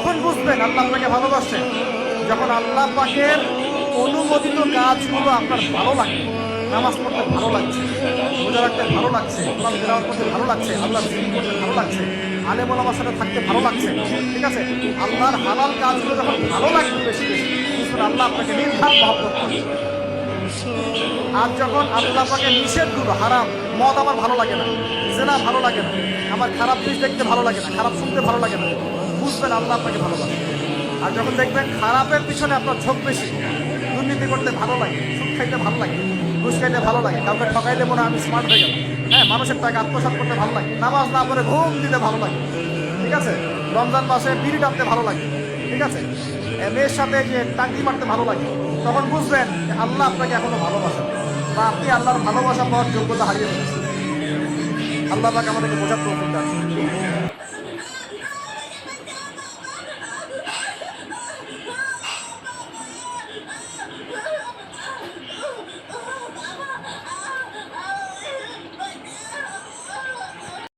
কখন বুঝবেন আল্লাহ আপনাকে ভালোবাসে? যখন আল্লাহ পাকের অনুমোদিত কাজগুলো আপনার ভালো লাগবে। নামাজ পড়তে ভালো লাগছে, রোজা রাখতে ভালো লাগছে, কোরআন তেলাওয়াত করতে ভালো লাগছে, আল্লাহর জিকির করতে ভালো লাগছে, আলেম ওলামার সাথে থাকতে ভালো লাগছে। ঠিক আছে, আল্লাহর হালাল কাজগুলো যখন ভালো লাগবে বেশি বেশি, বুঝবেন আল্লাহ আপনাকে নির্ঘাত মহব্বত করে। আর যখন আল্লাহ পাকে নিষেধগুলো, হারাম, মদ আমার ভালো লাগে না, জেনা ভালো লাগে না, আমার খারাপ জিনিস দেখতে ভালো লাগে না, খারাপ শুনতে ভালো লাগে না, বুঝবেন আল্লাহ আপনাকে ভালোবাসে। আর যখন দেখবেন খারাপের পিছনে আপনার ঝোঁক বেশি, দুর্নীতি করতে ভালো লাগে, সুদ খাইতে ভালো লাগে, ঘুষ খাইতে ভালো লাগে, কাউকে ঠকাইলে মনে হয় আমি স্মার্ট হয়ে গেলাম, হ্যাঁ, মানুষের টাকা আত্মসাৎ করতে ভালো লাগে, নামাজ না পড়ে ঘুম দিতে ভালো লাগে, ঠিক আছে, রমজান মাসে বিড়ি টানতে ভালো লাগে, ঠিক আছে, মেয়ের সাথে যে টাঙ্কি মারতে ভালো লাগে, তখন বুঝবেন যে আল্লাহ আপনাকে এখনো ভালোবাসেন বা আপনি আল্লাহর ভালোবাসা পাওয়ার যোগ্যতা হারিয়ে ফেলেছেন। আল্লাহ পাক আমাদেরকে বোঝার তৌফিক দান করুন।